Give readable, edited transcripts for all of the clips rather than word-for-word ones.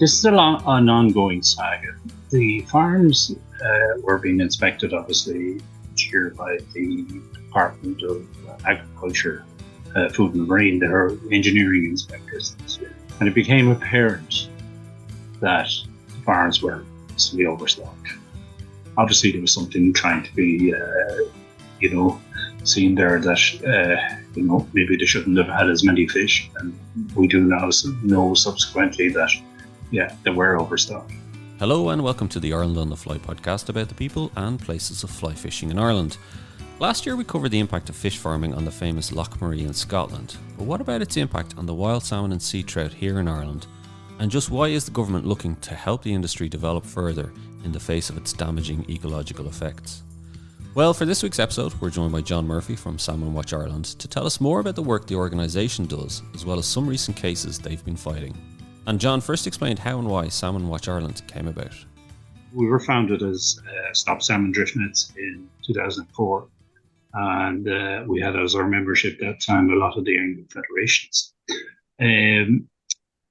This is an ongoing saga. The farms were being inspected, obviously, each year by the Department of Agriculture, Food and Marine, their engineering inspectors this year. And it became apparent that the farms were mostly overstocked. Obviously, there was something trying to be, seen there that, maybe they shouldn't have had as many fish. And we do now know subsequently that, they were overstocked. Hello and welcome to the Ireland on the Fly podcast about the people and places of fly fishing in Ireland. Last year we covered the impact of fish farming on the famous Loch Maree in Scotland, but what about its impact on the wild salmon and sea trout here in Ireland? And just why is the government looking to help the industry develop further in the face of its damaging ecological effects? Well, for this week's episode we're joined by John Murphy from Salmon Watch Ireland to tell us more about the work the organisation does, as well as some recent cases they've been fighting. And John first explained how and why Salmon Watch Ireland came about. We were founded as Stop Salmon Drift Nets in 2004, and we had as our membership at that time a lot of the angling federations.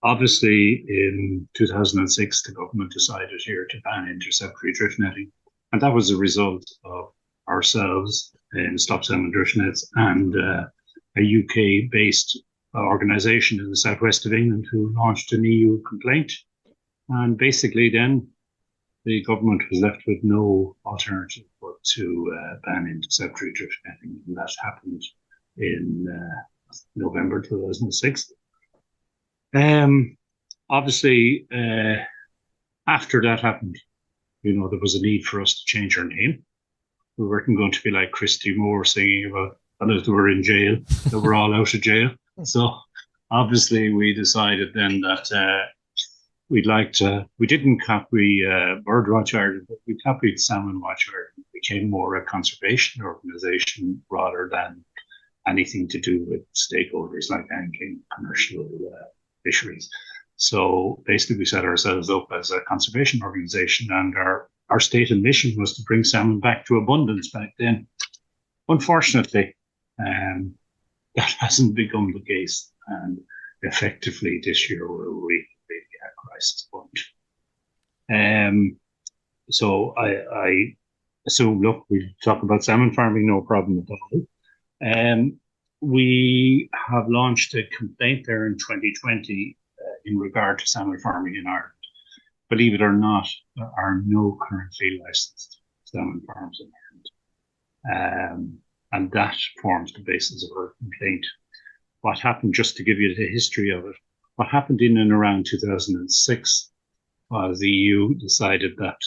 Obviously, in 2006, the government decided here to ban interceptory drift netting, and that was a result of ourselves in Stop Salmon Drift Nets and a UK-based organisation in the southwest of England who launched an EU complaint. And basically then the government was left with no alternative but to ban interceptory drift netting. And that happened in November 2006. Obviously, after that happened, there was a need for us to change our name. We weren't going to be like Christy Moore singing about fellas that were in jail, that were all out of jail. So obviously we decided then that we didn't copy Birdwatch Ireland, but we copied Salmon Watch Ireland. It became more a conservation organisation rather than anything to do with stakeholders like angling, commercial fisheries. So basically we set ourselves up as a conservation organisation, and our stated mission was to bring salmon back to abundance back then. Unfortunately, that hasn't become the case, and effectively this year we're really at a crisis point. So I assume, look, we'll talk about salmon farming, no problem at all. We have launched a complaint there in 2020 in regard to salmon farming in Ireland. Believe it or not, there are no currently licensed salmon farms in Ireland. And that forms the basis of our complaint. What happened, just to give you the history of it, what happened in and around 2006 was the EU decided that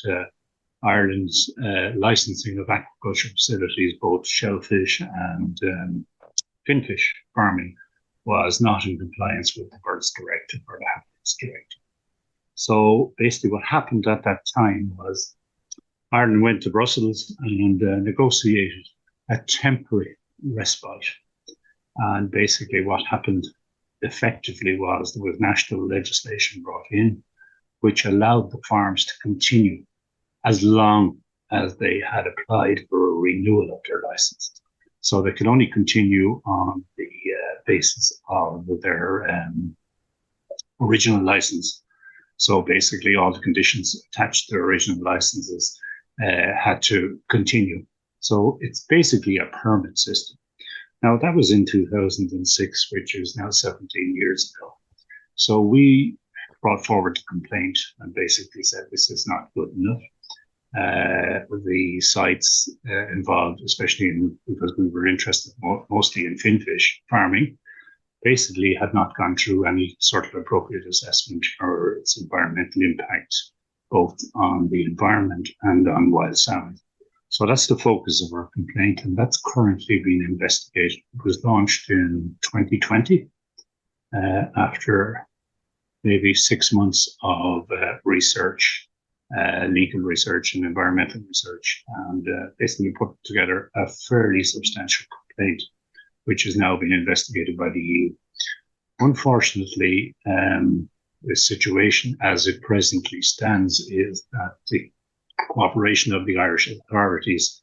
Ireland's licensing of aquaculture facilities, both shellfish and finfish farming, was not in compliance with the Birds Directive or the Habitats Directive. So basically what happened at that time was Ireland went to Brussels and negotiated a temporary respite. And basically what happened effectively was there was national legislation brought in which allowed the farms to continue as long as they had applied for a renewal of their license. So they could only continue on the basis of their original license. So basically all the conditions attached to their original licenses had to continue. So it's basically a permit system. Now, that was in 2006, which is now 17 years ago. So we brought forward a complaint and basically said this is not good enough. The sites involved, especially because we were interested mostly in finfish farming, basically had not gone through any sort of appropriate assessment or its environmental impact, both on the environment and on wild salmon. So that's the focus of our complaint, and that's currently being investigated. It was launched in 2020 after maybe 6 months of research, legal research and environmental research, and basically put together a fairly substantial complaint, which is now being investigated by the EU. Unfortunately, the situation as it presently stands is that the cooperation of the Irish authorities,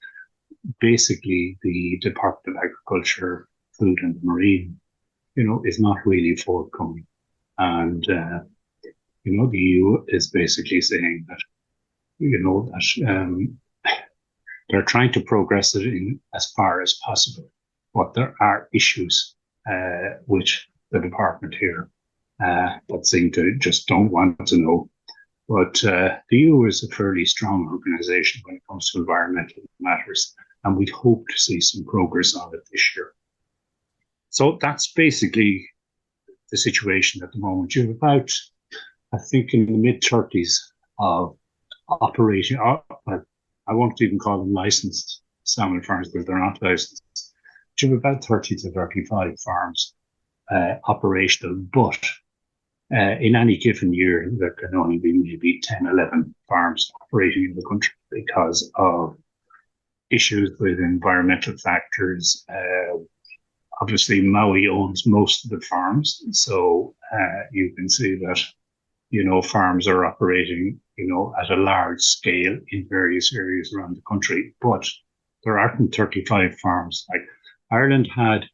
basically the Department of Agriculture, Food and Marine, is not really forthcoming. And The EU is basically saying that, they're trying to progress it in as far as possible, but there are issues with the department here that seem to just don't want to know. But the EU is a fairly strong organisation when it comes to environmental matters, and we hope to see some progress on it this year. So that's basically the situation at the moment. You have about, I think, in the mid-30s of operating, I won't even call them licensed salmon farms, because they're not licensed. You have about 30 to 35 farms operational, but in any given year, there can only be maybe 10, 11 farms operating in the country because of issues with environmental factors. Obviously, Maui owns most of the farms, so you can see that, farms are operating, at a large scale in various areas around the country, but there aren't 35 farms. Like Ireland had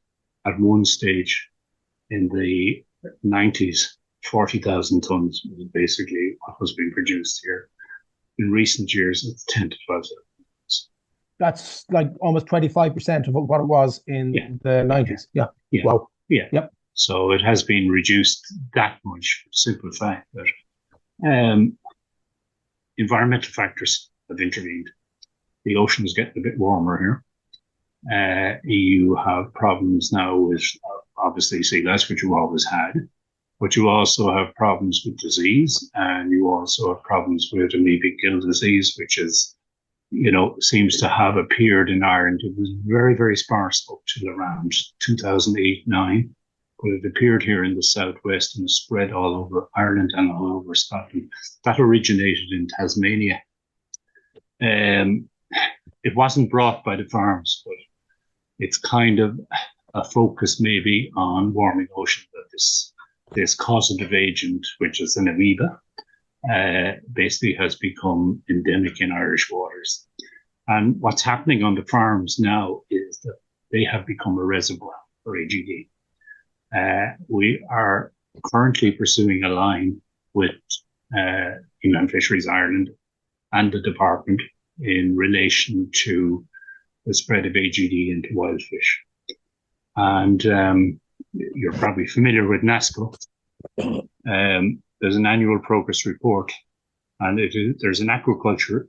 at one stage in the 90s, 40,000 tons was basically what was being produced here. In recent years, it's 10 to 12,000 tons. That's like almost 25% of what it was in the 90s. Yeah. Wow. Yeah. Yep. So it has been reduced that much. Simple fact that environmental factors have intervened. The ocean is getting a bit warmer here. You have problems now with obviously sea lice, which you always had, but you also have problems with disease, and you also have problems with amoebic gill disease, which is, seems to have appeared in Ireland. It was very, very sparse up till around 2008-9, but it appeared here in the southwest and spread all over Ireland and all over Scotland. That originated in Tasmania. It wasn't brought by the farms, but it's kind of a focus maybe on warming ocean, that this causative agent, which is an amoeba, basically has become endemic in Irish waters. And what's happening on the farms now is that they have become a reservoir for AGD. We are currently pursuing a line with Inland Fisheries Ireland and the department in relation to the spread of AGD into wild fish. And you're probably familiar with NASCO. There's an annual progress report, and there's an aquaculture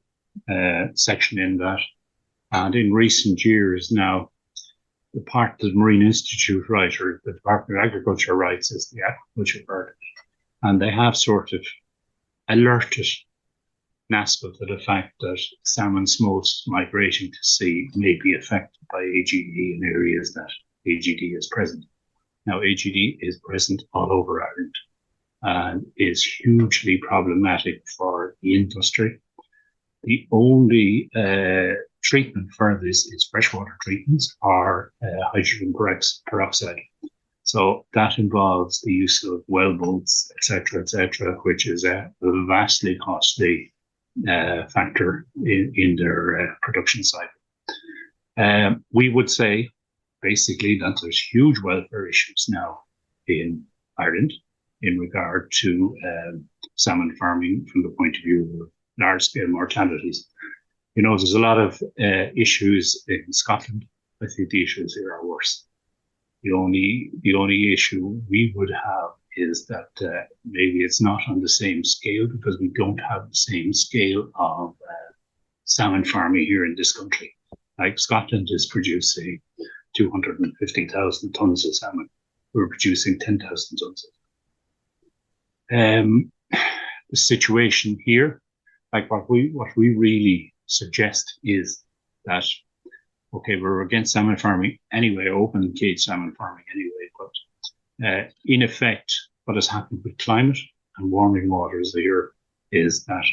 section in that. And in recent years now, the part that the Marine Institute writes, or the Department of Agriculture writes, is the aquaculture part. And they have sort of alerted NASCO to the fact that salmon smolts migrating to sea may be affected by AGD in areas that AGD is present. Now, AGD is present all over Ireland and is hugely problematic for the industry. The only treatment for this is freshwater treatments or hydrogen peroxide. So that involves the use of well boats, etc., which is a vastly costly factor in their production cycle. We would say basically that there's huge welfare issues now in Ireland in regard to salmon farming from the point of view of large-scale mortalities. There's a lot of issues in Scotland. I think the issues here are worse. The only issue we would have is that maybe it's not on the same scale, because we don't have the same scale of salmon farming here in this country. Like Scotland is producing 250,000 tons of salmon. We're producing 10,000 tons. The situation here, like what we really suggest is that, okay, we're against salmon farming anyway, open cage salmon farming anyway, but in effect, what has happened with climate and warming waters here is that,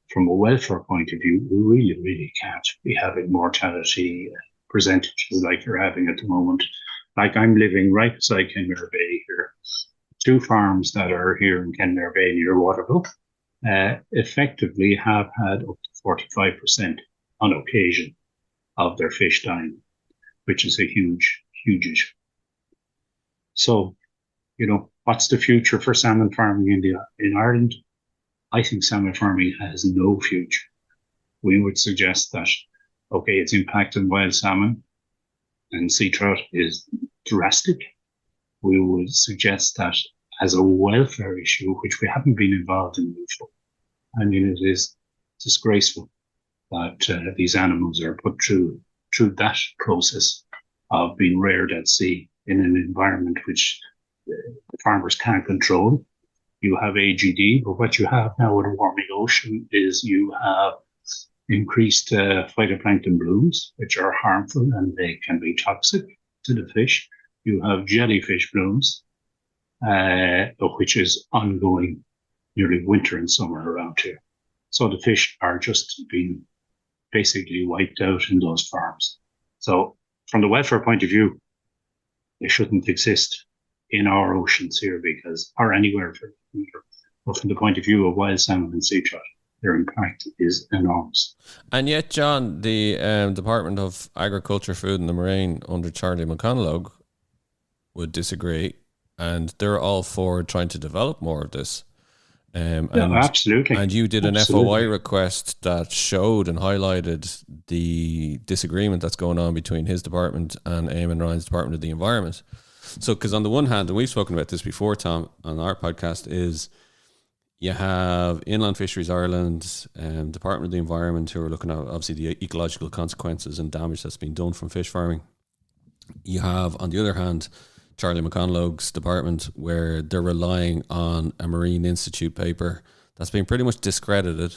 from a welfare point of view, we really, really can't be having mortality percentages like you're having at the moment. Like I'm living right beside Kenmare Bay here. 2 farms that are here in Kenmare Bay near Waterville effectively have had up to 45% on occasion of their fish dying, which is a huge, huge issue. So what's the future for salmon farming in Ireland? I think salmon farming has no future. We would suggest that, okay, its impact on wild salmon and sea trout is drastic. We would suggest that as a welfare issue, which we haven't been involved in before. I mean, it is disgraceful that these animals are put through that process of being reared at sea in an environment which the farmers can't control. You have AGD, but what you have now with a warming ocean is you have increased phytoplankton blooms, which are harmful and they can be toxic to the fish. You have jellyfish blooms, which is ongoing nearly winter and summer around here. So the fish are just being basically wiped out in those farms. So from the welfare point of view, they shouldn't exist in our oceans here or anywhere for the future. But from the point of view of wild salmon and sea trout, their impact is enormous. And yet, John, the Department of Agriculture, Food and the Marine under Charlie McConalogue would disagree, and they're all for trying to develop more of this. Absolutely. And you did an FOI request that showed and highlighted the disagreement that's going on between his department and Eamon Ryan's Department of the Environment. So, because on the one hand, and we've spoken about this before, Tom, on our podcast, is you have Inland Fisheries Ireland, Department of the Environment, who are looking at obviously the ecological consequences and damage that's been done from fish farming. You have, on the other hand, Charlie McConalogue's department, where they're relying on a Marine Institute paper that's been pretty much discredited.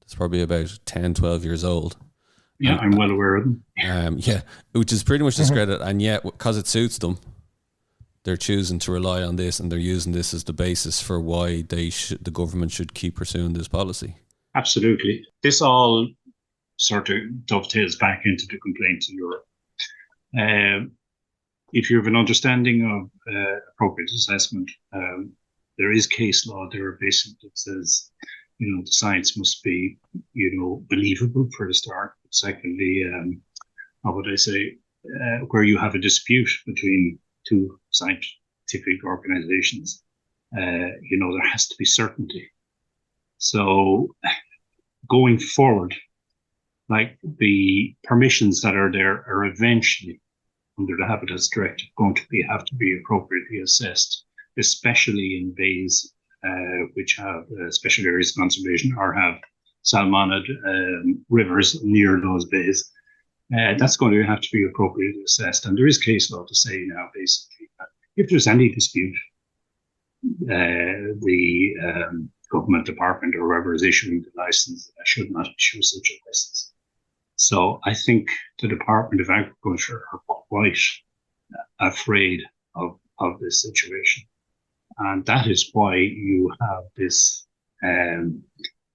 It's probably about 10, 12 years old. Yeah, I'm well aware of them. Which is pretty much discredited, and yet, because it suits them, they're choosing to rely on this, and they're using this as the basis for why the government should keep pursuing this policy. Absolutely. This all sort of dovetails back into the complaint to Europe. If you have an understanding of appropriate assessment, there is case law there basically that says, the science must be, believable for the start. But secondly, how would I say, where you have a dispute between two scientific organizations, there has to be certainty. So going forward, like the permissions that are there are eventually under the Habitats Directive going to have to be appropriately assessed, especially in bays which have special areas of conservation or have salmonid rivers near those bays. That's going to have to be appropriately assessed. And there is case law to say now, basically, that if there's any dispute, the government department or whoever is issuing the license should not issue such a license. So I think the Department of Agriculture are quite afraid of this situation. And that is why you have this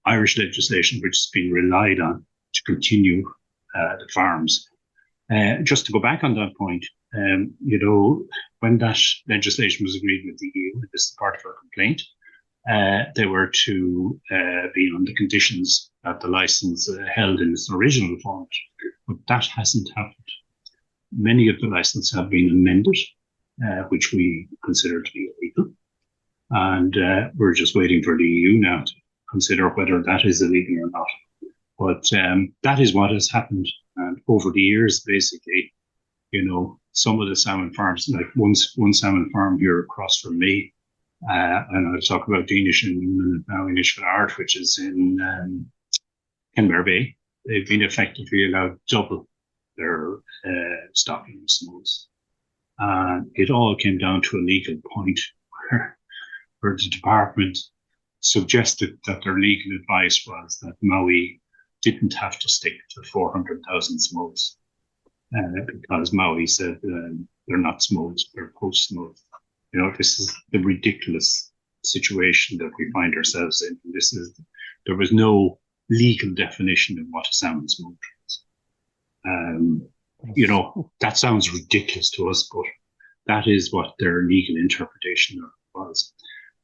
Irish legislation which has been relied on to continue the farms. Just to go back on that point, when that legislation was agreed with the EU, this is part of our complaint, they were to be on the conditions that the license held in its original format, but that hasn't happened. Many of the licenses have been amended, which we consider to be illegal, and we're just waiting for the EU now to consider whether that is illegal or not. But that is what has happened, and over the years, basically, some of the salmon farms, like one salmon farm here across from me, and I'll talk about Danish and now Inishfellard, which is in Kenmare Bay. They've been effectively allowed double their stocking of smolts. And it all came down to a legal point where the department suggested that their legal advice was that Maui didn't have to stick to 400,000 smolts because Maui said they're not smolts, they're post-smolts. This is the ridiculous situation that we find ourselves in. There was no legal definition of what a salmon smolt is. That sounds ridiculous to us, but that is what their legal interpretation was.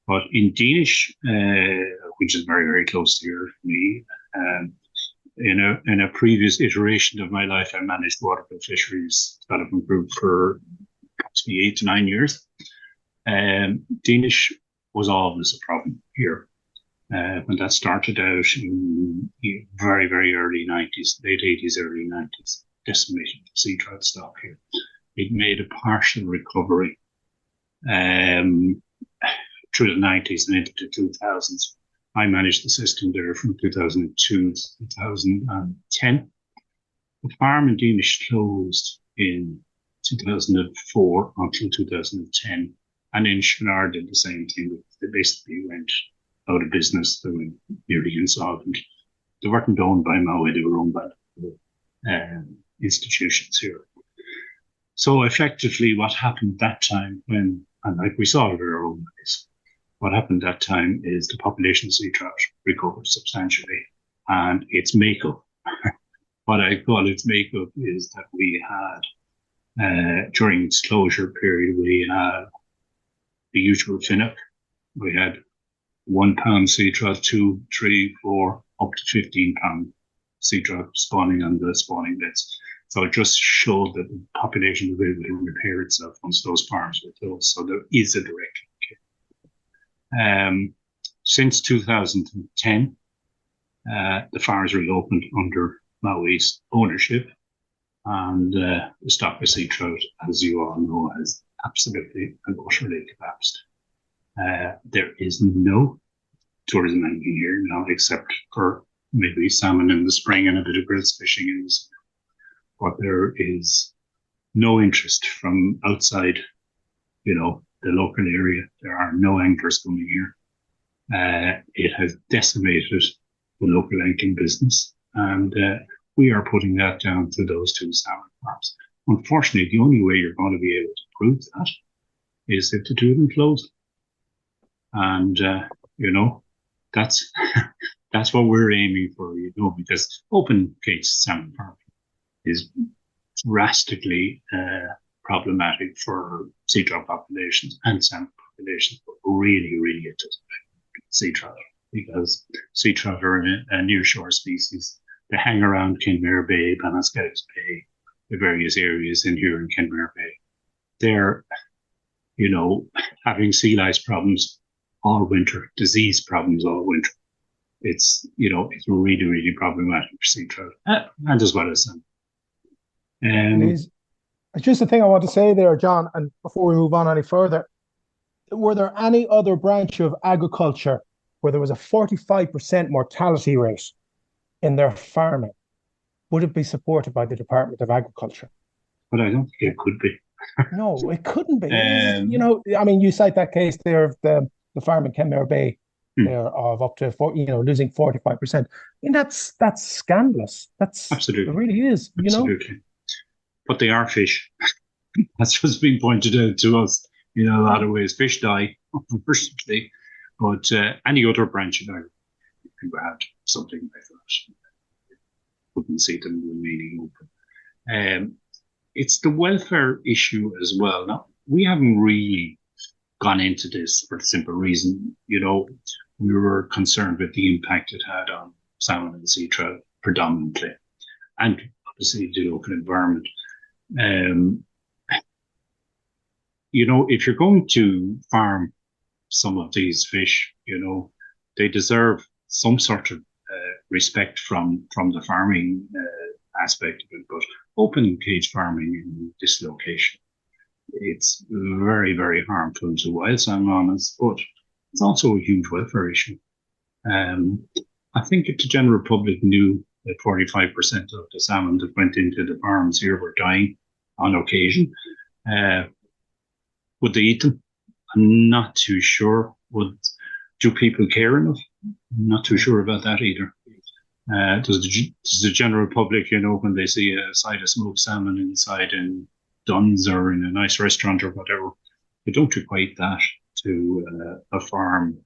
But in Danish, which is very, very close to here for me, in a previous iteration of my life, I managed waterfowl fisheries development group for approximately 8 to 9 years. Danish was always a problem here. When that started out in very, very early 90s, late 80s, early 90s, decimated sea trout stock here. It made a partial recovery through the 90s and into the 2000s. I managed the system there from 2002 to 2010. The farm in Danish closed in 2004 until 2010. And in Shinar did the same thing. They basically went out of business. They went nearly insolvent. They weren't owned by Maui, they were owned by institutions here. So effectively what happened that time when, and like we saw it in our own eyes, what happened that time is the population of sea trout recovered substantially, and its makeup, what I call its makeup, is that we had, during its closure period, we had the usual finnock. We had 1 pound sea trout, 2, 3, 4, up to 15 pound sea trout spawning on the spawning beds. So it just showed that the population was able to repair itself once those farms were closed. So there is a direct link. Since 2010, the farms reopened under Maui's ownership, and the stock of sea trout, as you all know, has absolutely and utterly collapsed. There is no tourism angle here now, except for maybe salmon in the spring and a bit of grilse fishing in the summer. But there is no interest from outside, the local area. There are no anglers coming here. It has decimated the local angling business, and we are putting that down to those 2 salmon farms. Unfortunately, the only way you're going to be able to prove that is if the 2 of them close. And, that's that's what we're aiming for, because open cage salmon farming is drastically problematic for sea trout populations and salmon populations, but really, really it does affect sea trout, because sea trout are a nearshore species. They hang around Kinmare Bay, Banascadus Bay, the various areas in here in Kinmare Bay. They're, having sea lice problems all winter, disease problems all winter. It's, it's really, really problematic for sea trout, and as well as salmon. It's just the thing I want to say there, John, and before we move on any further, were there any other branch of agriculture where there was a 45% mortality rate in their farming? Would it be supported by the Department of Agriculture? But I don't think it could be. No, it couldn't be. You cite that case there of the farm in Kenmare Bay, there of up to losing 45%. That's scandalous. Absolutely, it really is. Absolutely. But they are fish. That's what's been pointed out to us. A lot of ways, fish die, unfortunately. But any other branch of agriculture, you can have something like that. Wouldn't see them remaining open. It's the welfare issue as well. Now, we haven't really gone into this for the simple reason, we were concerned with the impact it had on salmon and sea trout predominantly, and obviously the local environment. If you're going to farm some of these fish, they deserve some sort of respect from the farming aspect of it. But open cage farming in this location, it's very, very harmful to wild salmonids, but it's also a huge welfare issue. I think if the general public knew that 45% of the salmon that went into the farms here were dying on occasion, would they eat them? I'm not too sure. Do people care enough? I'm not too sure about that either. Does the general public, when they see a side of smoked salmon inside in Dunn's or in a nice restaurant or whatever, they don't equate that to a farm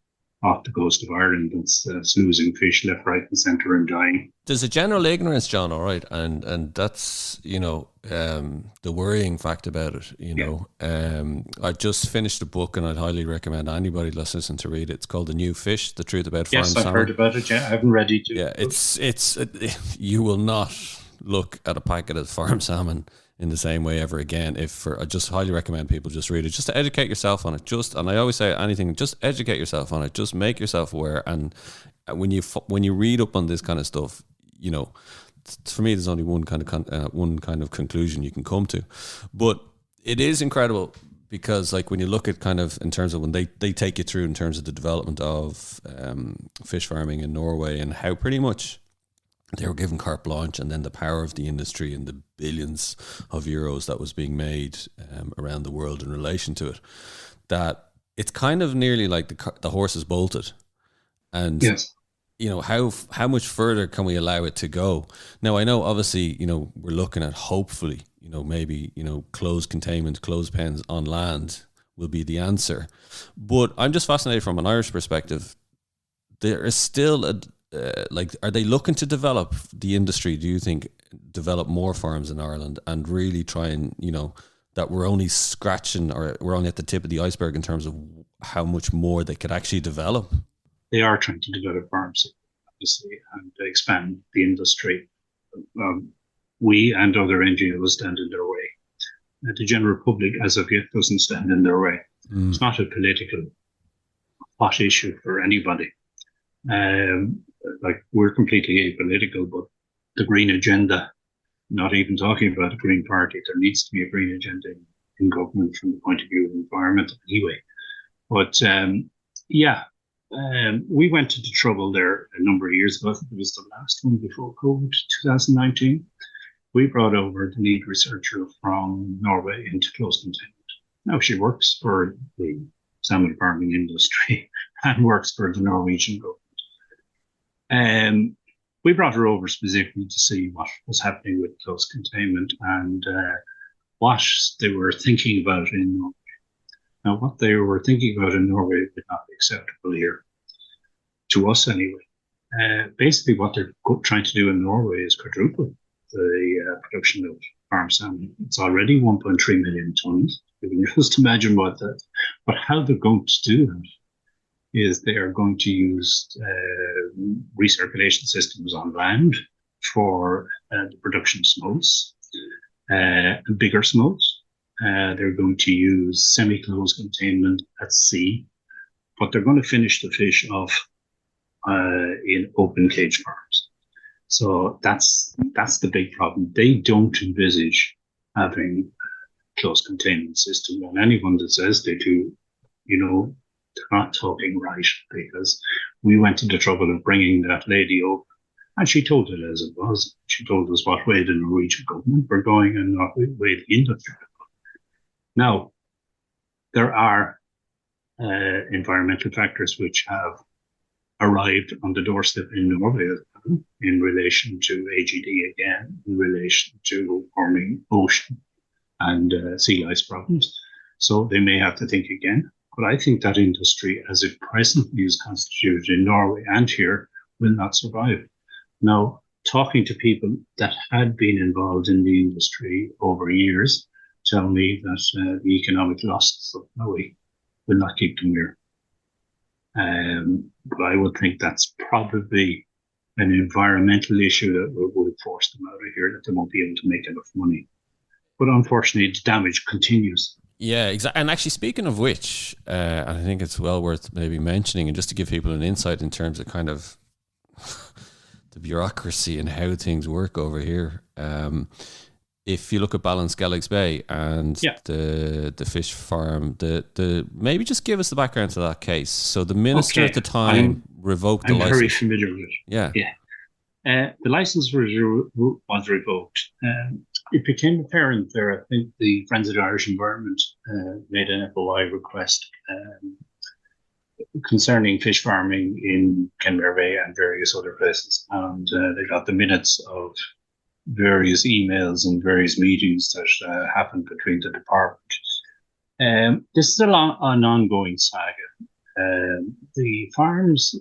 off the coast of Ireland that's losing fish left, right and centre and dying. There's a general ignorance, John, all right, and that's, the worrying fact about it, I just finished a book and I'd highly recommend anybody listening to read it. It's called The New Fish, The Truth About Farm Salmon. Yes, I've heard about it, I haven't read it. Yeah, you will not look at a packet of farm salmon in the same way ever again. I just highly recommend people just read it, just to educate yourself on it. And I always say anything, just educate yourself on it. Just make yourself aware. And when you read up on this kind of stuff, you know, for me, there's only one kind of conclusion you can come to. But it is incredible because, like, when you look at kind of in terms of when they take you through in terms of the development of fish farming in Norway and how pretty much they were given carte blanche, and then the power of the industry and the billions of euros that was being made around the world in relation to it, that it's kind of nearly like the horse is bolted. And, yes, you know, how much further can we allow it to go? Now, I know, obviously, you know, we're looking at, hopefully, you know, maybe, you know, closed containment, closed pens on land will be the answer. But I'm just fascinated from an Irish perspective. There is still are they looking to develop the industry? Do you think develop more farms in Ireland and really try and, you know, that we're only scratching, or we're only at the tip of the iceberg in terms of how much more they could actually develop? they are trying to develop farms, obviously, and expand the industry. We and other NGOs stand in their way. The general public, as of yet, doesn't stand in their way. It's not a political hot issue for anybody. Like, we're completely apolitical, but the green agenda, not even talking about a green party, there needs to be a green agenda in government from the point of view of the environment anyway. But we went into trouble there a number of years ago. I think it was the last one before COVID, 2019. We brought over the lead researcher from Norway into closed containment. Now she works for the salmon farming industry and works for the Norwegian government. We brought her over specifically to see what was happening with closed containment and what they were thinking about in Norway. Now, what they were thinking about in Norway would not be acceptable here, to us anyway. Basically, what they're trying to do in Norway is quadruple the production of farm salmon. It's already 1.3 million tons. You can just imagine but how they're going to do that is they are going to use recirculation systems on land for the production of smolts, bigger smolts. They're going to use semi-closed containment at sea, but they're going to finish the fish off in open cage farms. So that's the big problem. They don't envisage having a closed containment system, and anyone that says they do, they're not talking right, because we went into trouble of bringing that lady over, and she told it as it was. She told us what way the Norwegian government were going and not what way the industry. Now, there are environmental factors which have arrived on the doorstep in Norway in relation to AGD again, in relation to warming ocean and sea lice problems. So they may have to think again. But I think that industry, as it presently is constituted in Norway and here, will not survive. Now, talking to people that had been involved in the industry over years tell me that the economic losses of Norway will not keep them here. But I would think that's probably an environmental issue that will force them out of here, that they won't be able to make enough money. But unfortunately, the damage continues. Yeah, exactly. And actually, speaking of which, I think it's well worth maybe mentioning, and just to give people an insight in terms of kind of the bureaucracy and how things work over here. If you look at Ballinskelligs Bay and the fish farm, the maybe just give us the background to that case. So the minister at the time revoked the license. I'm very familiar with it. Yeah. The license was revoked. It became apparent there. I think the Friends of the Irish Environment made an FOI request concerning fish farming in Kenmare Bay and various other places, and they got the minutes of various emails and various meetings that happened between the department. This is an ongoing saga. The farms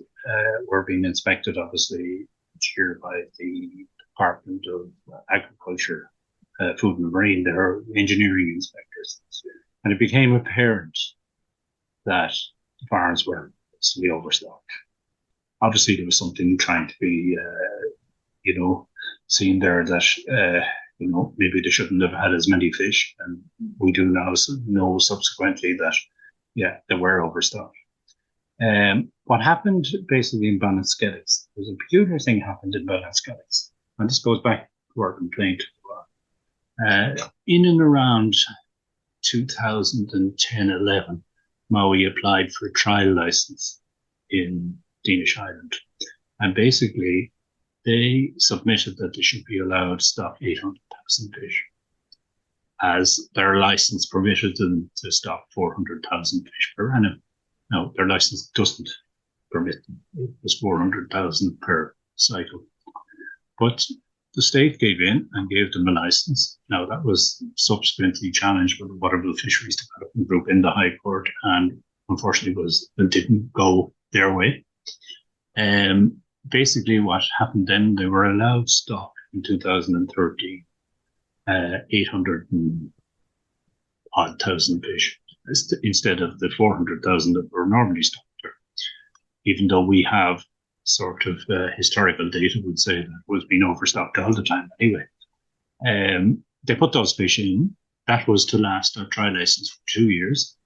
were being inspected, obviously, each year by the Department of Agriculture, Food and Marine. Their engineering inspectors, and it became apparent that the farms were mostly overstocked. Obviously, there was something trying to be, seen there that, maybe they shouldn't have had as many fish. And we do now know subsequently that, yeah, they were overstocked. What happened basically in Ballinskelligs, there's a peculiar thing happened in Ballinskelligs, and this goes back to our complaint. In and around 2010-11, Maui applied for a trial license in Danish Island. And basically, they submitted that they should be allowed to stock 800,000 fish, as their license permitted them to stock 400,000 fish per annum. No, their license doesn't permit them. It was 400,000 per cycle. But the state gave in and gave them a license. Now, that was subsequently challenged by the Waterville Fisheries Development Group in the High Court, and unfortunately it didn't go their way. Basically, what happened then, they were allowed stock in 2013, 800,000 fish instead of the 400,000 that were normally stocked there. Even though we have sort of historical data would say that was being overstocked all the time anyway. They put those fish in. That was to last our trial license for 2 years.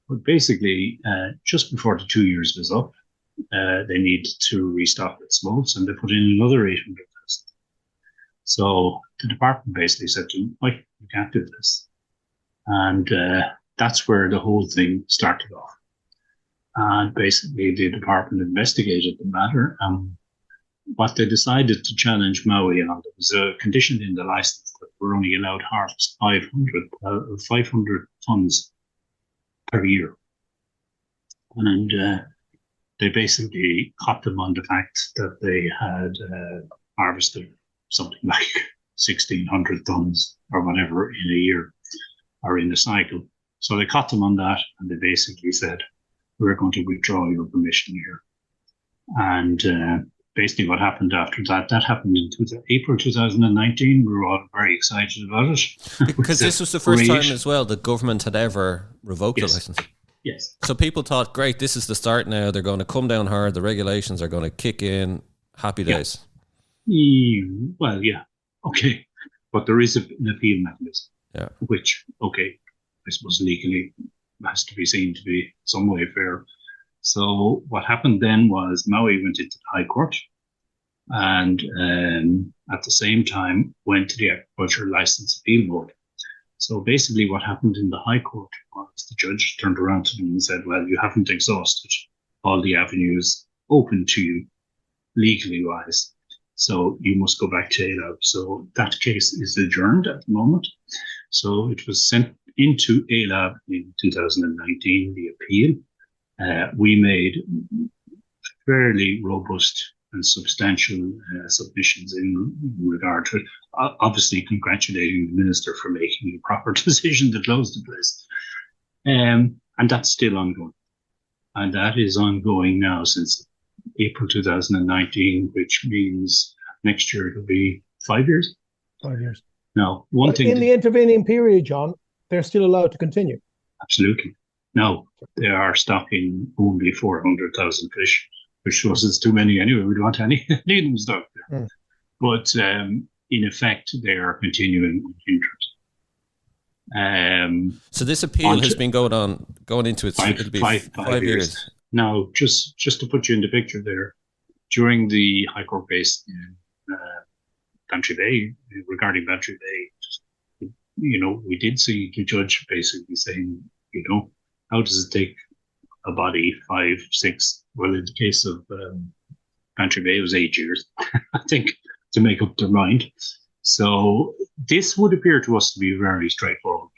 But basically, just before the 2 years was up, they needed to restock with smolts, and they put in another 800,000. So the department basically said to them, "Wait, you can't do this." And that's where the whole thing started off. And basically, the department investigated the matter. What they decided to challenge Maui on, there was a condition in the license that we're only allowed to harvest 500 tons per year. And they basically caught them on the fact that they had harvested something like 1,600 tons or whatever in a year or in a cycle. So they caught them on that, and they basically said, "We're going to withdraw your permission here." And basically what happened after that happened in April 2019. We were all very excited about it. Because this was the first time as well the government had ever revoked the license. Yes. So people thought, great, this is the start now. They're going to come down hard. The regulations are going to kick in. Happy days. Well, yeah. Okay. But there is an appeal mechanism. Yeah. Which, okay, I suppose legally has to be seen to be some way fair. So what happened then was Maui went into the High Court, and at the same time went to the Agriculture License Appeal Board. So basically what happened in the High Court was the judge turned around to them and said, "Well, you haven't exhausted all the avenues open to you legally wise, so you must go back to ALAB." So that case is adjourned at the moment. So it was sent into ALAB in 2019, the appeal. We made fairly robust and substantial submissions in regard to it. Obviously congratulating the minister for making the proper decision to close the place. And that's still ongoing. And that is ongoing now since April 2019, which means next year it'll be 5 years. 5 years. Now, one thing... In the intervening period, John, they're still allowed to continue? Absolutely. No, they are stocking only 400,000 fish, which shows it's too many anyway. We don't want any of them stocked there. Mm. But in effect, they are continuing unhindered. So this appeal has been going into its it'll be 5 years. Now, just to put you in the picture there, during the High Court case in Bantry Bay, regarding Bantry Bay, we did see the judge basically saying, how does it take a body 5, 6, well, in the case of Bantry Bay, it was 8 years, I think, to make up their mind. So this would appear to us to be very straightforward.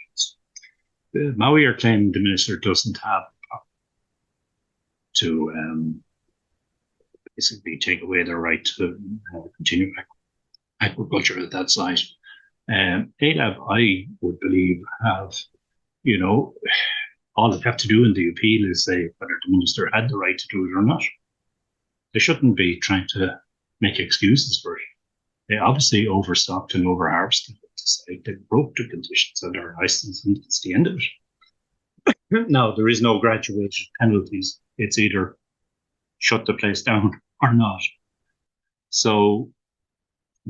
Maui are claiming the minister doesn't have the power to basically take away their right to continue agriculture at that site. ALAB, I would believe, have, all they have to do in the appeal is say whether the minister had the right to do it or not. They shouldn't be trying to make excuses for it. They obviously overstocked and overharvested. They broke the conditions of their license, and it's the end of it. No, there is no graduated penalties. It's either shut the place down or not. So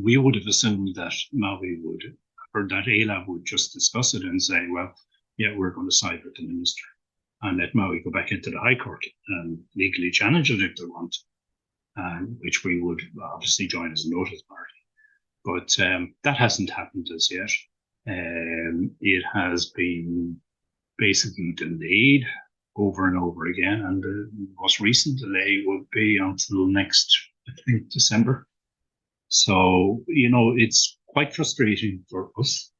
we would have assumed that Maui would, or that ALAB would just discuss it and say, well, yeah, we're going to side with the minister, and let Maui go back into the High Court and legally challenge it if they want, which we would obviously join as a notice party. But that hasn't happened as yet. It has been basically delayed over and over again, and the most recent delay would be until next, I think, December. So, it's quite frustrating for us.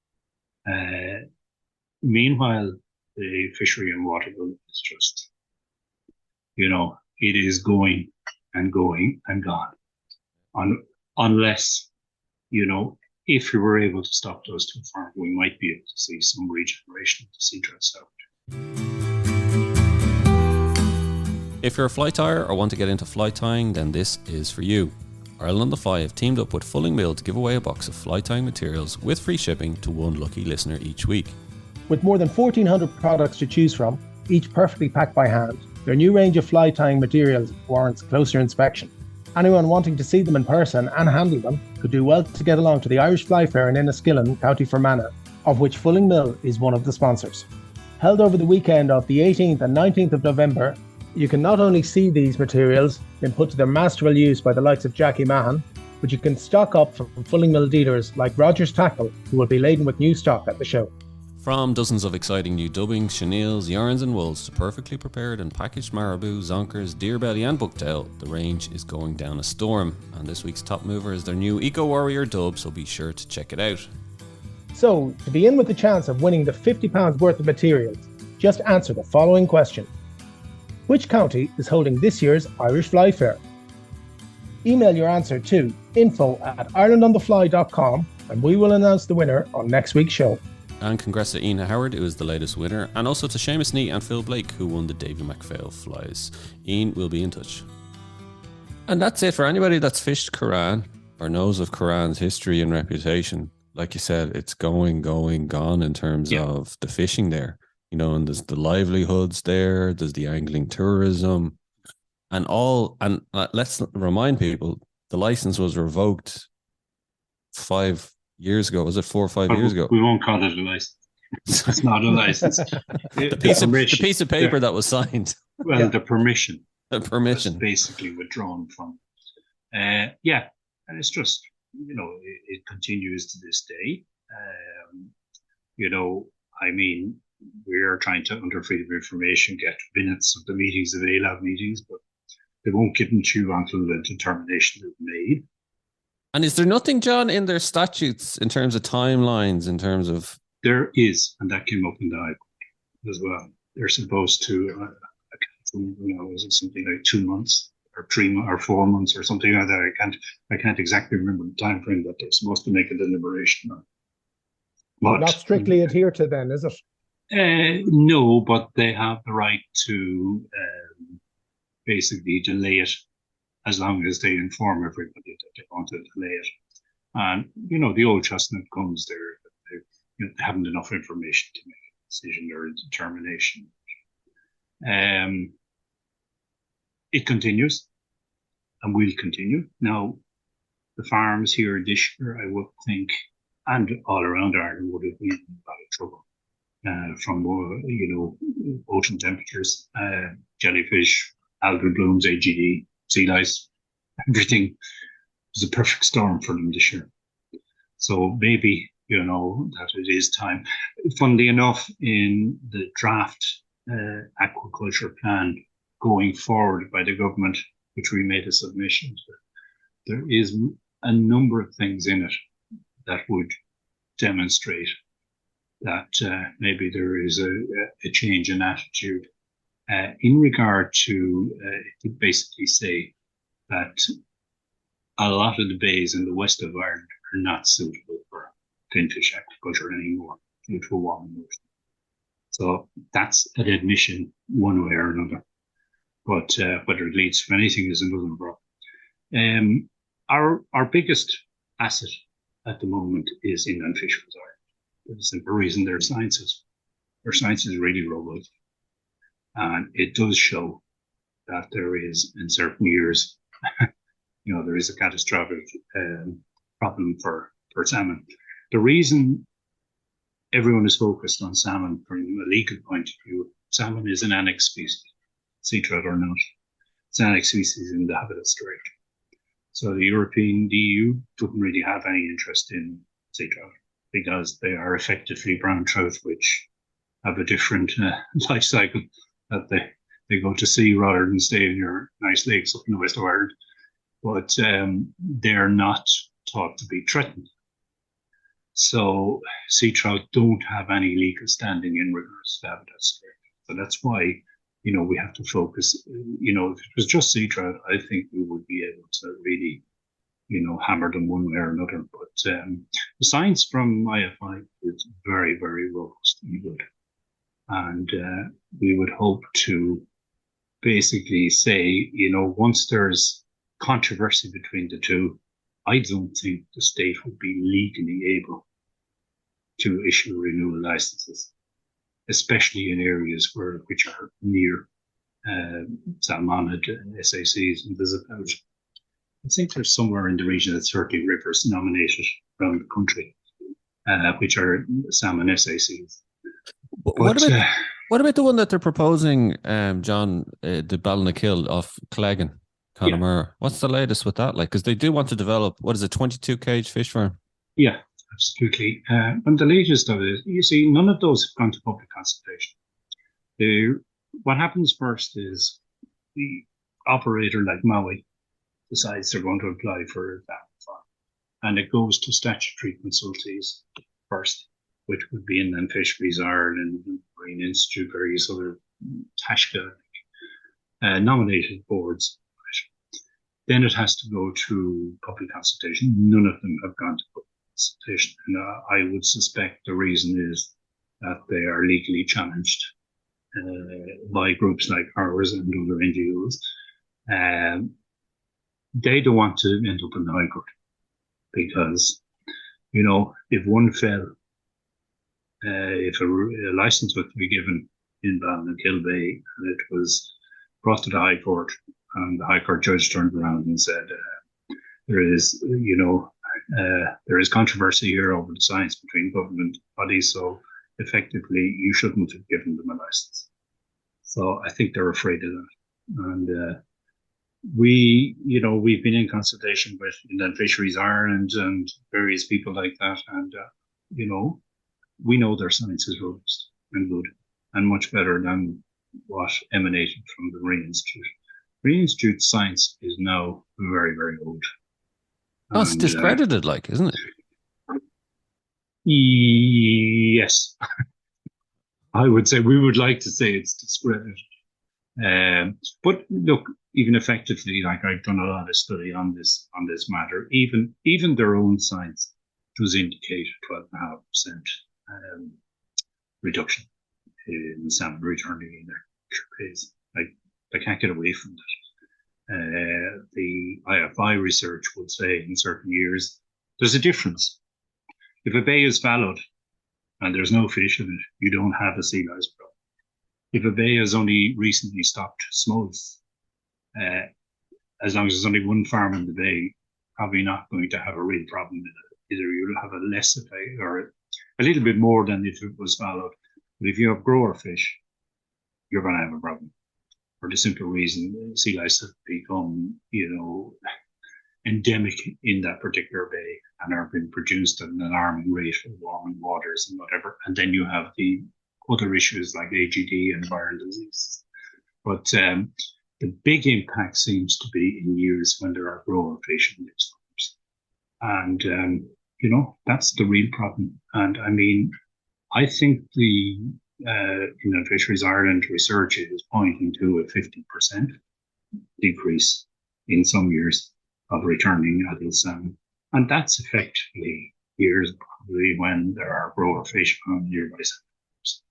Meanwhile, the fishery and water bill is just, it is going and going and gone. Unless, if we were able to stop those two farms, we might be able to see some regeneration of the sea trout salvage. If you're a fly tyer or want to get into fly tying, then this is for you. Ireland on the Fly have teamed up with Fulling Mill to give away a box of fly tying materials with free shipping to one lucky listener each week. With more than 1,400 products to choose from, each perfectly packed by hand, their new range of fly tying materials warrants closer inspection. Anyone wanting to see them in person and handle them could do well to get along to the Irish Fly Fair in Enniskillen, County Fermanagh, of which Fulling Mill is one of the sponsors. Held over the weekend of the 18th and 19th of November, you can not only see these materials been put to their masterful use by the likes of Jackie Mahan, but you can stock up from Fulling Mill dealers like Rogers Tackle, who will be laden with new stock at the show. From dozens of exciting new dubbings, chenilles, yarns and wools to perfectly prepared and packaged marabou, zonkers, deer belly and bucktail, the range is going down a storm. And this week's top mover is their new Eco Warrior dub, so be sure to check it out. So, to be in with the chance of winning the £50 worth of materials, just answer the following question. Which county is holding this year's Irish Fly Fair? Email your answer to info@irelandonthefly.com and we will announce the winner on next week's show. And congrats to Ian Howard, who is the latest winner, and also to Seamus Nee and Phil Blake, who won the Davy MacPhail flies. Ian will be in touch. And that's it for anybody that's fished Curragh or knows of Curragh's history and reputation. Like you said, it's gone in terms of the fishing there. And there's the livelihoods there, there's the angling tourism, and let's remind people, the license was revoked 5 years ago. Was it 4 or 5 years ago? We won't call it a license. It's not a license. the piece of paper that was signed. Well, the permission. The permission. Was basically withdrawn from. And it's just, it continues to this day. We are trying to, under freedom of information, get minutes of the meetings of ALAB meetings, but they won't give them to you until the determination is made. And is there nothing, John, in their statutes in terms of timelines, in terms of... There is, and that came up in the High Court as well. They're supposed to, is it something like 2 months or 3 months or 4 months or something like that? I can't exactly remember the time frame that they're supposed to make a deliberation on. But not strictly adhere to then, is it? No, but they have the right to basically delay it as long as they inform everybody that they want to delay it. And, the old chestnut comes there, they haven't enough information to make a decision or a determination. It continues and will continue. Now, the farms here this year, I would think, and all around Ireland, would have been in a lot of trouble. From ocean temperatures, jellyfish, algal blooms, AGD, sea lice, everything was a perfect storm for them this year. So maybe, that it is time. Funnily enough, in the draft aquaculture plan going forward by the government, which we made a submission to, there is a number of things in it that would demonstrate that maybe there is a change in attitude in regard to basically say that a lot of the bays in the west of Ireland are not suitable for finfish aquaculture anymore due to a warming ocean. So that's an admission one way or another. But whether it leads to anything is another problem. Our biggest asset at the moment is inland fisheries Ireland. For the simple reason their science is really robust. And it does show that there is, in certain years, there is a catastrophic problem for salmon. The reason everyone is focused on salmon from a legal point of view, salmon is an annex species, sea trout or not. It's an annex species in the Habitats Directive. So the EU doesn't really have any interest in sea trout because they are effectively brown trout, which have a different life cycle, that they go to sea rather than stay in your nice lakes up in the west of Ireland. But they're not thought to be threatened. So sea trout don't have any legal standing in regards to habitats. So that's why, we have to focus. If it was just sea trout, I think we would be able to really, hammer them one way or another. But the science from IFI is very, very robust and good. And we would hope to basically say, once there's controversy between the two, I don't think the state would be legally able to issue renewal licenses, especially in areas which are near salmonid SACs. And I think there's somewhere in the region of 30 rivers nominated around the country, which are salmon SACs. What about the one that they're proposing, John, the Ballinkill off Cleggan, Connemara? Yeah. What's the latest with that? Because they do want to develop, 22 cage fish farm? Yeah, absolutely. And the latest of it, you see, none of those have gone to public consultation. What happens first is the operator, like Maui, decides they're going to apply for that farm, and it goes to statutory consultees first, which would be Inland Fisheries Ireland, Marine Institute, various other TASCA nominated boards. Then it has to go to public consultation. None of them have gone to public consultation. And I would suspect the reason is that they are legally challenged by groups like ours and other NGOs. They don't want to end up in the High Court because, if one fell, if a license was to be given in Ballinkill Bay and it was brought to the High Court, and the High Court judge turned around and said, there is controversy here over the science between government bodies, so effectively you shouldn't have given them a license. So I think they're afraid of that. And we've been in consultation with Inland Fisheries Ireland and various people like that, and we know their science is robust and good and much better than what emanated from the Marine Institute. Marine Institute science is now very, very old. Oh, it's discredited, isn't it? Yes. I would say, we would like to say it's discredited. But look, even effectively, I've done a lot of study on this matter, even their own science does indicate a 12.5% reduction in salmon returning in their pays. They can't get away from that. The IFI research would say in certain years, there's a difference. If a bay is fallowed and there's no fish in it, you don't have a sea lice problem. If a bay has only recently stopped smolts, as long as there's only one farm in the bay, probably not going to have a real problem with it. Either you'll have a less effect or a little bit more than if it was fallowed. But if you have grower fish, you're going to have a problem. For the simple reason, sea lice have become, endemic in that particular bay and are being produced at an alarming rate of warming waters and whatever. And then you have the other issues like AGD and viral diseases. But the big impact seems to be in years when there are grower fish in these farms. And, that's the real problem. And I mean, I think the Inland Fisheries Ireland research is pointing to a 50% decrease in some years of returning adult salmon. And that's effectively years probably when there are grower fish on nearby salmon.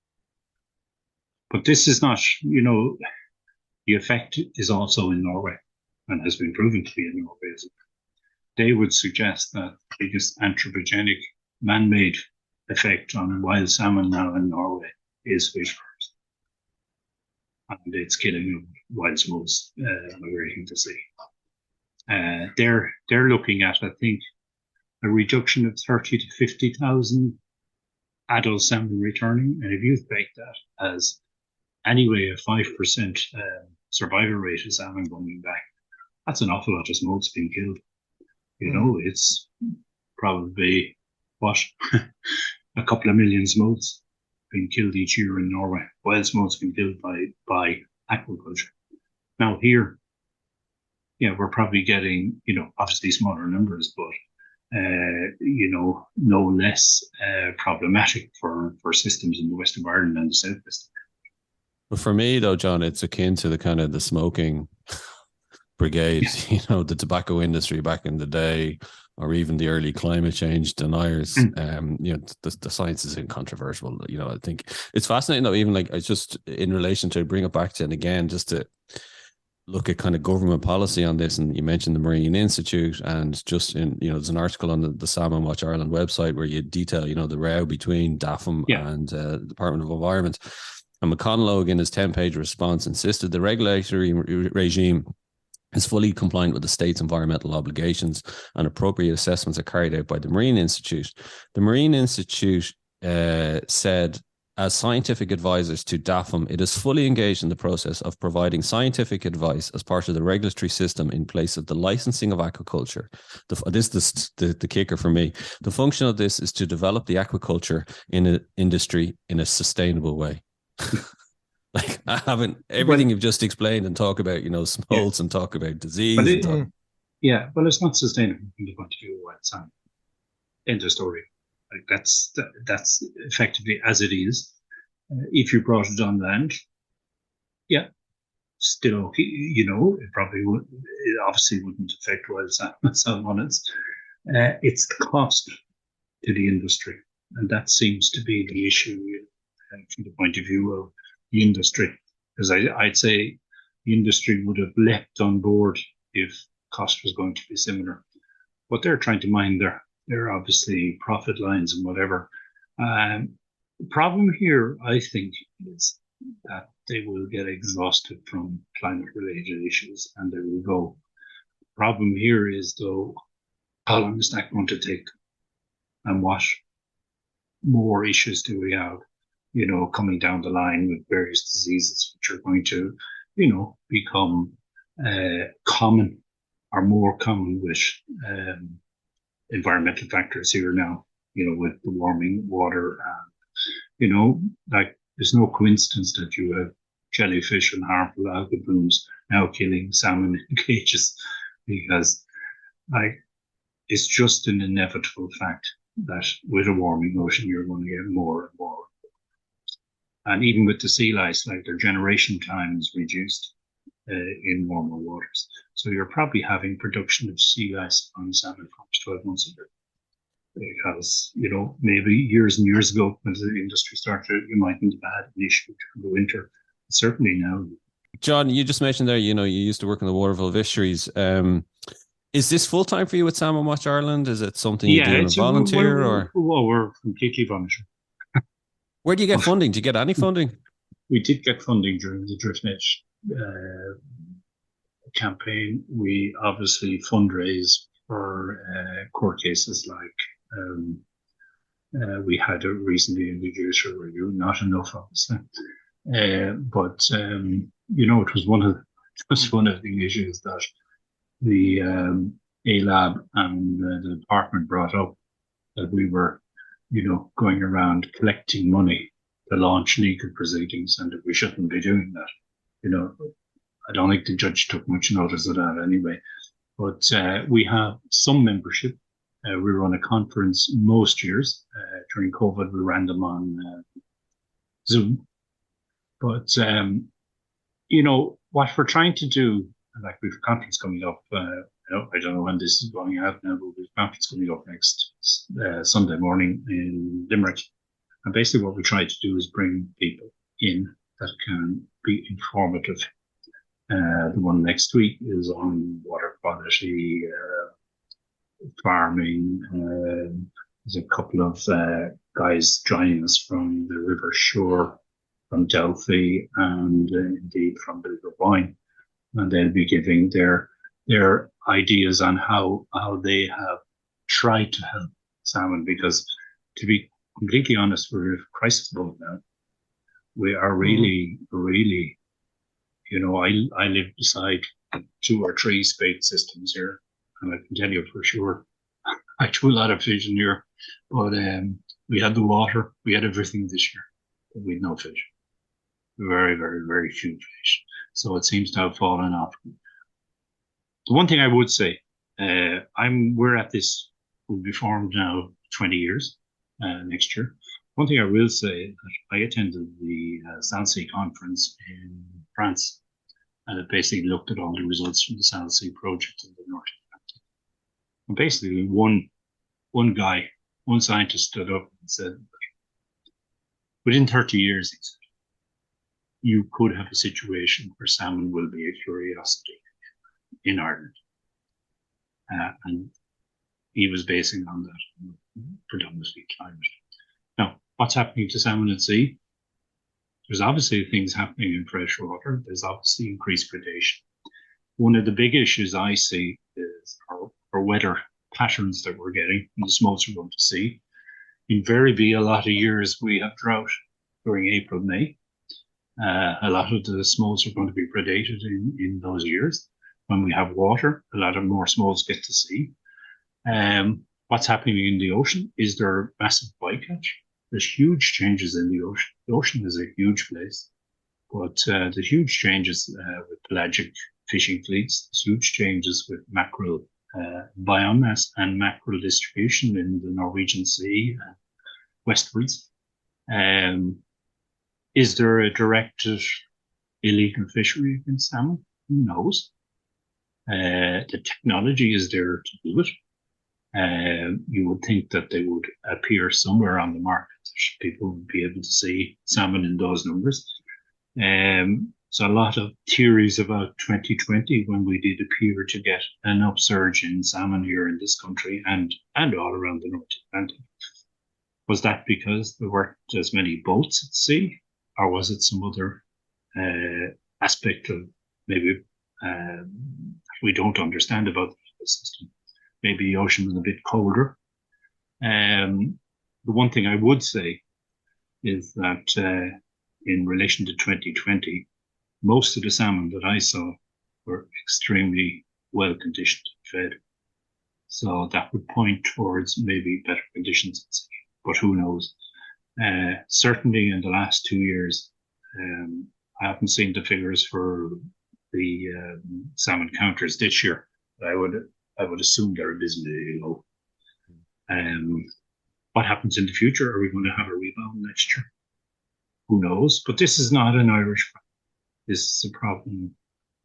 But this is not, the effect is also in Norway and has been proven to be in Norway. They would suggest that the biggest anthropogenic man-made effect on wild salmon now in Norway is fish farms. And it's killing wild smolts, migrating to sea. They're looking at, I think, a reduction of 30 to 50,000 adult salmon returning. And if you take that as anyway a 5% survival rate of salmon coming back, that's an awful lot of smolts being killed. You know, it's probably, what, a couple of million smolts being killed each year in Norway. Wild smolts being killed by aquaculture. Now here, yeah, we're probably getting, obviously smaller numbers, but no less problematic for systems in the west of Ireland and the southwest. But for me, though, John, it's akin to the kind of the smoking brigade, the tobacco industry back in the day, or even the early climate change deniers. The science is incontrovertible. I think it's fascinating, though, even like it's just in relation to bring it back to, and again, just to look at kind of government policy on this. And you mentioned the Marine Institute, and just in, there's an article on the Salmon Watch Ireland website where you detail, the row between DAFM and the Department of Environment. And McConnell, in his 10-page response, insisted the regulatory regime is fully compliant with the state's environmental obligations, and appropriate assessments are carried out by the Marine Institute. The Marine Institute said, as scientific advisors to DAFM, it is fully engaged in the process of providing scientific advice as part of the regulatory system in place of the licensing of aquaculture. This is the kicker for me. The function of this is to develop the aquaculture industry in a sustainable way. Like, I haven't everything you've just explained and talk about, smolts and talk about disease. Well, it's not sustainable from the point of view of wild salmon. End of story. Like that's effectively as it is. If you brought it on land, still okay. It probably would. It obviously wouldn't affect wild salmon. It's the cost to the industry, and that seems to be the issue from the point of view of the industry. Because I'd say the industry would have leapt on board if cost was going to be similar, but they're trying to mind their obviously profit lines and whatever. The problem here, I think, is that they will get exhausted from climate-related issues and they will go. The problem here is, though, how long is that going to take? And what more issues do we have, coming down the line with various diseases which are going to, become common or more common with environmental factors here now, with the warming water. And, like, there's no coincidence that you have jellyfish and harmful algal blooms now killing salmon in cages, because, like, it's just an inevitable fact that with a warming ocean, you're going to get more and more. And even with the sea lice, like, their generation time is reduced in warmer waters. So you're probably having production of sea lice on salmon farms 12 months ago. Because, maybe years and years ago when the industry started, you mightn't have had an issue during the winter. Certainly now. John, you just mentioned there, you used to work in the Waterville fisheries. Is this full time for you at Salmon Watch Ireland? Is it something you do on a volunteer? We're completely volunteer. Where do you get funding? Do you get any funding? We did get funding during the Driftnet campaign. We obviously fundraise for court cases like we had recently in the judicial review. Not enough, obviously, but it was one of the issues that the ALAB and the department brought up, that we were, going around collecting money to launch legal proceedings, and that we shouldn't be doing that. I don't think the judge took much notice of that anyway. But we have some membership. We run a conference most years. During COVID, we ran them on Zoom. But, what we're trying to do, like, we've a conference coming up, I don't know when this is going out now, but we've a conference coming up next Sunday morning in Limerick. And basically what we try to do is bring people in that can be informative. The one next week is on water quality, farming. There's a couple of guys joining us from the River Shore, from Delphi, and indeed from the River Boyne. And they'll be giving their ideas on how they have try to help salmon, because to be completely honest, we're in a crisis mode now. We are really, really, I live beside 2 or 3 spade systems here, and I can tell you for sure, I do a lot of fishing here, but we had the water, we had everything this year, but we had no fish. Very, very, very few fish. So it seems to have fallen off. The one thing I would say, we're at this, we'll be formed now 20 years next year. One thing I will say, that I attended the South Sea conference in France, and it basically looked at all the results from the South Sea project in the North Atlantic. And basically one scientist stood up and said, within 30 years, he said, you could have a situation where salmon will be a curiosity in Ireland. And he was basing on that predominantly climate. Now, what's happening to salmon at sea? There's obviously things happening in freshwater. There's obviously increased predation. One of the big issues I see is our weather patterns that we're getting, and the smolts we're going to see. Invariably, a lot of years we have drought during April, May. A lot of the smolts are going to be predated in those years. When we have water, a lot of more smolts get to sea. What's happening in the ocean? Is there massive bycatch? There's huge changes in the ocean. The ocean is a huge place, but the huge changes with pelagic fishing fleets, there's huge changes with mackerel biomass and mackerel distribution in the Norwegian Sea westwards. Is there a directed illegal fishery against salmon? Who knows? The technology is there to do it. You would think that they would appear somewhere on the market. People would be able to see salmon in those numbers. So a lot of theories about 2020, when we did appear to get an upsurge in salmon here in this country and all around the North Atlantic. Was that because there weren't as many boats at sea, or was it some other aspect of maybe we don't understand about the ecosystem? Maybe the ocean was a bit colder. The one thing I would say is that in relation to 2020, most of the salmon that I saw were extremely well conditioned and fed. So that would point towards maybe better conditions at sea, but who knows? Certainly in the last 2 years, I haven't seen the figures for the salmon counters this year. But I would assume they're abysmally low. What happens in the future? Are we going to have a rebound next year? Who knows? But this is not an Irish problem. This is a problem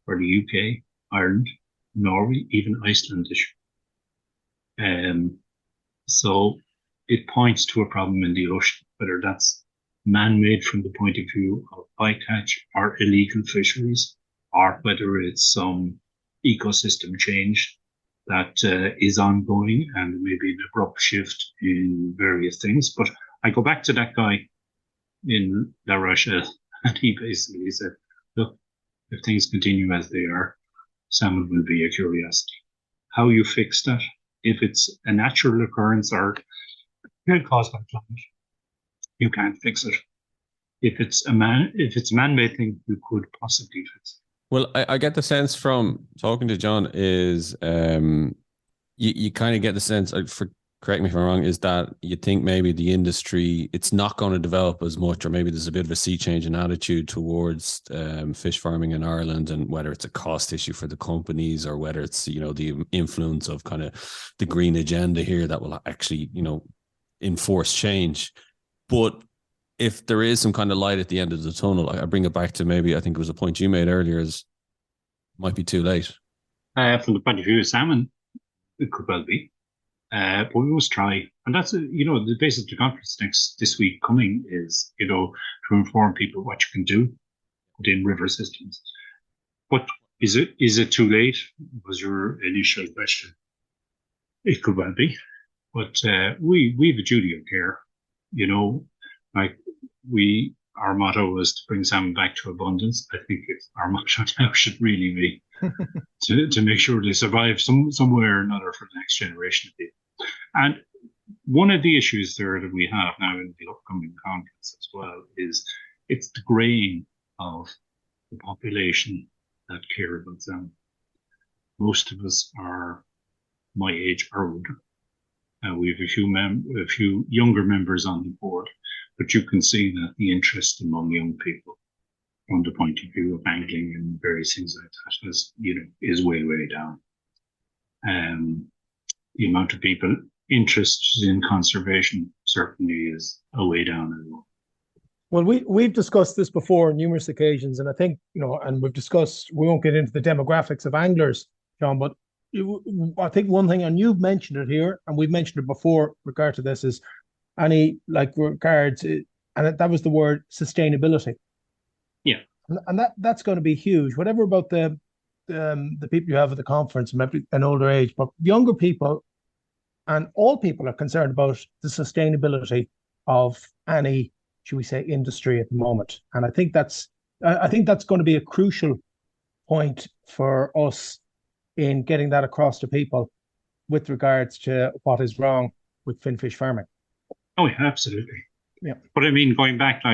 for the UK, Ireland, Norway, even Iceland this year. So it points to a problem in the ocean, whether that's man-made from the point of view of bycatch or illegal fisheries, or whether it's some ecosystem change that is ongoing and maybe an abrupt shift in various things. But I go back to that guy in La Rochelle, and he basically said, look, if things continue as they are, salmon will be a curiosity. How you fix that, if it's a natural occurrence or caused by climate, you can't fix it. If it's a man-made thing, you could possibly fix it. Well, I get the sense from talking to John is you kind of get the sense, correct me if I'm wrong, is that you think maybe the industry, it's not going to develop as much, or maybe there's a bit of a sea change in attitude towards fish farming in Ireland, and whether it's a cost issue for the companies or whether it's, the influence of kind of the green agenda here that will actually, enforce change. But if there is some kind of light at the end of the tunnel, I bring it back to maybe, I think it was a point you made earlier, is might be too late. From the point of view of salmon, it could well be. But we must try. And that's, the basis of the conference this week coming is, to inform people what you can do within river systems. But is it too late? Was your initial question. It could well be. But we have a duty of care, our motto was to bring salmon back to abundance. I think our motto now should really be to make sure they survive somewhere or another for the next generation of people. And one of the issues there that we have now in the upcoming conference as well is it's the greying of the population that care about them. Most of us are my age or older. We have a few younger members on the board, but you can see that the interest among young people from the point of view of angling and various things like that is way, way down. The amount of people interested in conservation certainly is a way down as well. Well, we've discussed this before on numerous occasions, and I think, and we've discussed, we won't get into the demographics of anglers, John, but I think one thing, and you've mentioned it here, and we've mentioned it before regard to this, is regards, and that was the word sustainability. Yeah. And that's going to be huge. Whatever about the people you have at the conference, maybe an older age, but younger people and all people are concerned about the sustainability of any, should we say, industry at the moment. And I think that's going to be a crucial point for us in getting that across to people with regards to what is wrong with finfish farming. Oh, yeah, absolutely. Yeah. But I mean, going back, the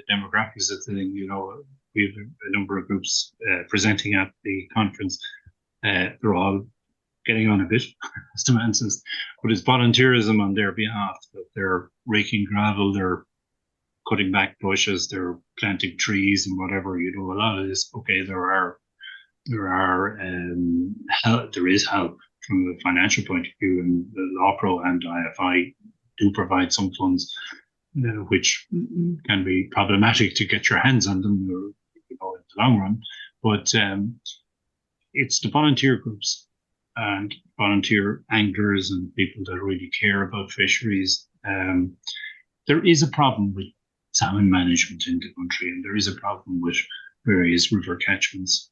demographics of the thing, we have a number of groups presenting at the conference. They're all getting on a bit, as the man says, but it's volunteerism on their behalf. That they're raking gravel, they're cutting back bushes, they're planting trees and whatever. A lot of this. Okay, there is help from the financial point of view, and the Law Pro and IFI do provide some funds, which can be problematic to get your hands on them, in the long run. But it's the volunteer groups and volunteer anglers and people that really care about fisheries. There is a problem with salmon management in the country, and there is a problem with various river catchments.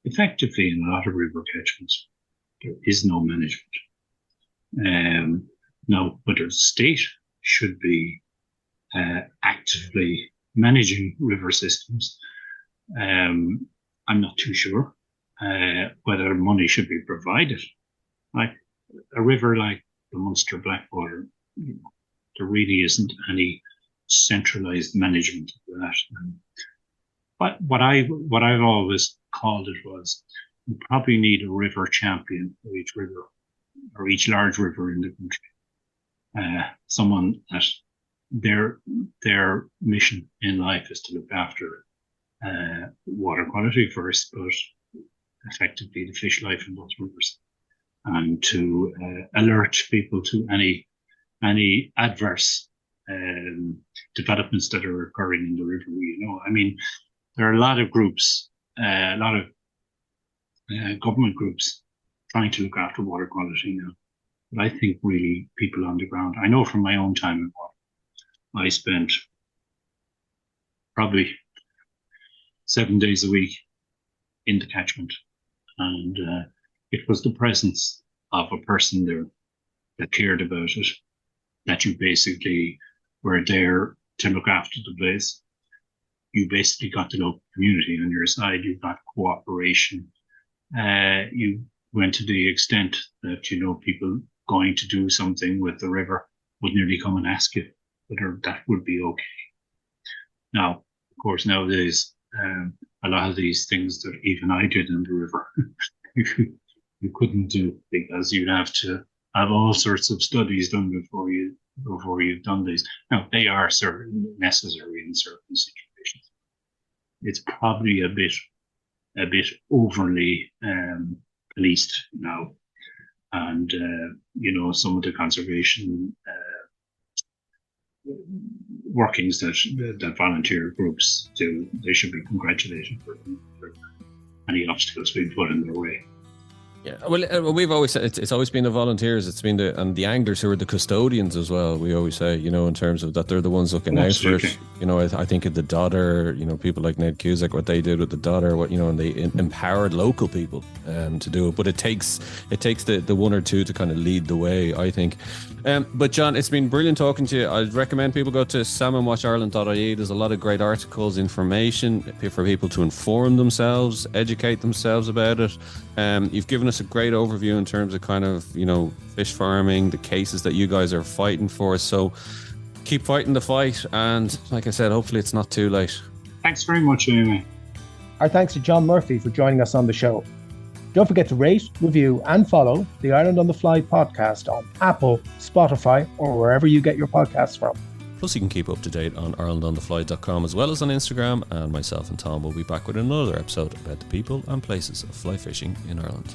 Effectively, in a lot of river catchments, there is no management. Now, whether the state should be actively managing river systems, I'm not too sure. Whether money should be provided. Like a river like the Munster Blackwater, there really isn't any centralized management of that. But what I've always called it was, we probably need a river champion for each river, or each large river in the country. Someone that their mission in life is to look after water quality first, but effectively the fish life in those rivers, and to alert people to any adverse developments that are occurring in the river. I mean, there are a lot of groups, a lot of government groups trying to look after water quality now. But I think really people on the ground, I know from my own time in water, I spent probably 7 days a week in the catchment. And it was the presence of a person there that cared about it, that you basically were there to look after the place. You basically got the local community on your side. You got cooperation. You went to the extent that, people going to do something with the river would nearly come and ask you whether that would be okay. Now, of course, nowadays, a lot of these things that even I did in the river, you couldn't do, because you'd have to have all sorts of studies done before you've done these. Now, they are certainly necessary in certain situations. It's probably a bit overly policed now, and some of the conservation workings that volunteer groups do, they should be congratulated for any obstacles being put in their way. Yeah, well, we've always said it's always been the volunteers, it's been the anglers who are the custodians as well. We always say, in terms of that, they're the ones looking out for it. I think of the Dodder, people like Ned Cusack, what they did with the Dodder, and they empowered local people to do it. But it takes the one or two to kind of lead the way, I think. But John, it's been brilliant talking to you. I'd recommend people go to salmonwatchireland.ie. There's a lot of great articles, information for people to inform themselves, educate themselves about it. You've given us us a great overview in terms of kind of, fish farming, the cases that you guys are fighting for. So keep fighting the fight. And like I said, hopefully it's not too late. Thanks very much, anyway. Our thanks to John Murphy for joining us on the show. Don't forget to rate, review, and follow the Ireland on the Fly podcast on Apple, Spotify, or wherever you get your podcasts from. Plus, you can keep up to date on IrelandOnTheFly.com as well as on Instagram. And myself and Tom will be back with another episode about the people and places of fly fishing in Ireland.